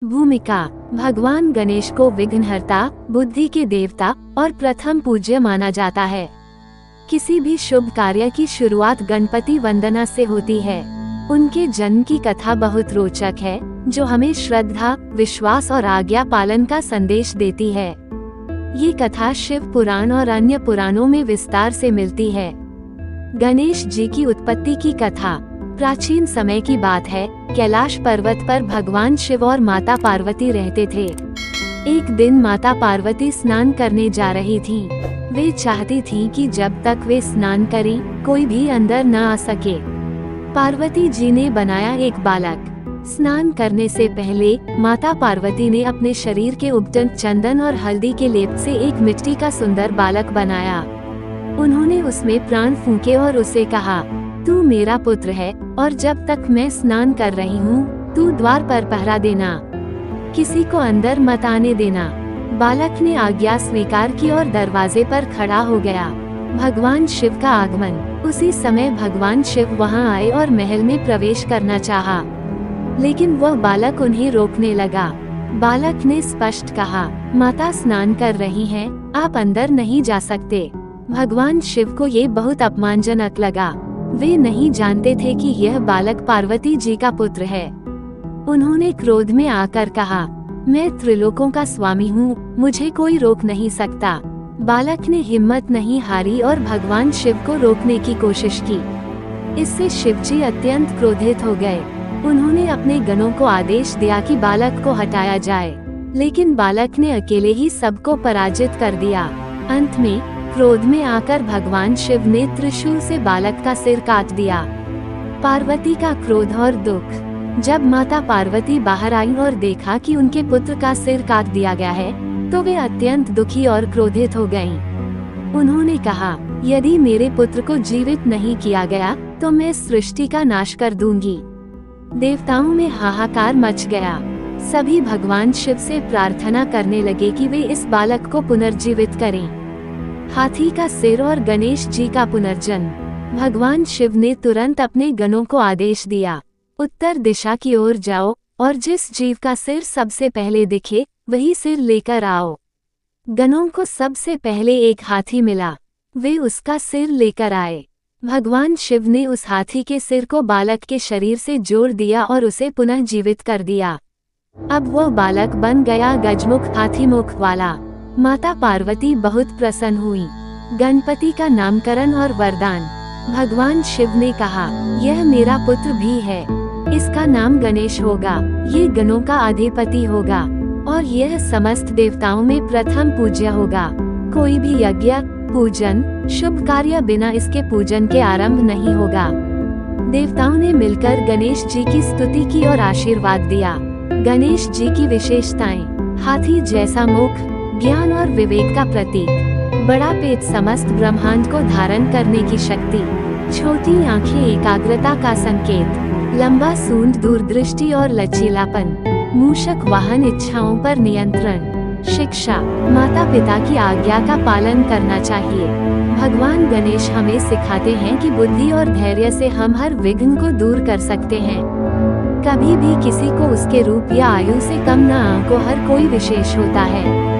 भूमिका। भगवान गणेश को विघ्नहर्ता, बुद्धि के देवता और प्रथम पूज्य माना जाता है। किसी भी शुभ कार्य की शुरुआत गणपति वंदना से होती है। उनके जन्म की कथा बहुत रोचक है, जो हमें श्रद्धा, विश्वास और आज्ञा पालन का संदेश देती है। ये कथा शिव पुराण और अन्य पुराणों में विस्तार से मिलती है। गणेश जी की उत्पत्ति की कथा। प्राचीन समय की बात है, कैलाश पर्वत पर भगवान शिव और माता पार्वती रहते थे। एक दिन माता पार्वती स्नान करने जा रही थीं। वे चाहती थीं कि जब तक वे स्नान करें, कोई भी अंदर न आ सके। पार्वती जी ने बनाया एक बालक। स्नान करने से पहले माता पार्वती ने अपने शरीर के उपटन चंदन और हल्दी के लेप से एक मिट्टी का सुंदर बालक बनाया। उन्होंने उसमें प्राण फूंके और उसे कहा, तू मेरा पुत्र है और जब तक मैं स्नान कर रही हूँ, तू द्वार पर पहरा देना, किसी को अंदर मत आने देना। बालक ने आज्ञा स्वीकार की और दरवाजे पर खड़ा हो गया। भगवान शिव का आगमन। उसी समय भगवान शिव वहां आए और महल में प्रवेश करना चाहा, लेकिन वह बालक उन्हें रोकने लगा। बालक ने स्पष्ट कहा, माता स्नान कर रही हैं, आप अंदर नहीं जा सकते। भगवान शिव को ये बहुत अपमानजनक लगा। वे नहीं जानते थे कि यह बालक पार्वती जी का पुत्र है। उन्होंने क्रोध में आकर कहा, मैं त्रिलोकों का स्वामी हूँ, मुझे कोई रोक नहीं सकता। बालक ने हिम्मत नहीं हारी और भगवान शिव को रोकने की कोशिश की। इससे शिव जी अत्यंत क्रोधित हो गए। उन्होंने अपने गणों को आदेश दिया कि बालक को हटाया जाए, लेकिन बालक ने अकेले ही सबको पराजित कर दिया। अंत में क्रोध में आकर भगवान शिव ने त्रिशूल से बालक का सिर काट दिया। पार्वती का क्रोध और दुख। जब माता पार्वती बाहर आई और देखा कि उनके पुत्र का सिर काट दिया गया है, तो वे अत्यंत दुखी और क्रोधित हो गईं। उन्होंने कहा, यदि मेरे पुत्र को जीवित नहीं किया गया, तो मैं सृष्टि का नाश कर दूंगी। देवताओं में हाहाकार मच गया। सभी भगवान शिव से प्रार्थना करने लगे कि वे इस बालक को पुनर्जीवित करें। हाथी का सिर और गणेश जी का पुनर्जन्म। भगवान शिव ने तुरंत अपने गणों को आदेश दिया, उत्तर दिशा की ओर जाओ और जिस जीव का सिर सबसे पहले दिखे, वही सिर लेकर आओ। गणों को सबसे पहले एक हाथी मिला। वे उसका सिर लेकर आए। भगवान शिव ने उस हाथी के सिर को बालक के शरीर से जोड़ दिया और उसे पुनः जीवित कर दिया। अब वह बालक बन गया गजमुख, हाथी मुख वाला। माता पार्वती बहुत प्रसन्न हुई। गणपति का नामकरण और वरदान। भगवान शिव ने कहा, यह मेरा पुत्र भी है, इसका नाम गणेश होगा। ये गणों का अधिपति होगा और यह समस्त देवताओं में प्रथम पूज्य होगा। कोई भी यज्ञ, पूजन, शुभ कार्य बिना इसके पूजन के आरंभ नहीं होगा। देवताओं ने मिलकर गणेश जी की स्तुति की और आशीर्वाद दिया। गणेश जी की विशेषताएं। हाथी जैसा मुख, ज्ञान और विवेक का प्रतीक। बड़ा पेट, समस्त ब्रह्मांड को धारण करने की शक्ति। छोटी आंखें, एकाग्रता का संकेत। लंबा सूंड, दूरदृष्टि और लचीलापन। मूषक वाहन, इच्छाओं पर नियंत्रण। शिक्षा, माता पिता की आज्ञा का पालन करना चाहिए। भगवान गणेश हमें सिखाते हैं कि बुद्धि और धैर्य से हम हर विघ्न को दूर कर सकते हैं। कभी भी किसी को उसके रूप या आयु से कम न आंको, हर कोई विशेष होता है।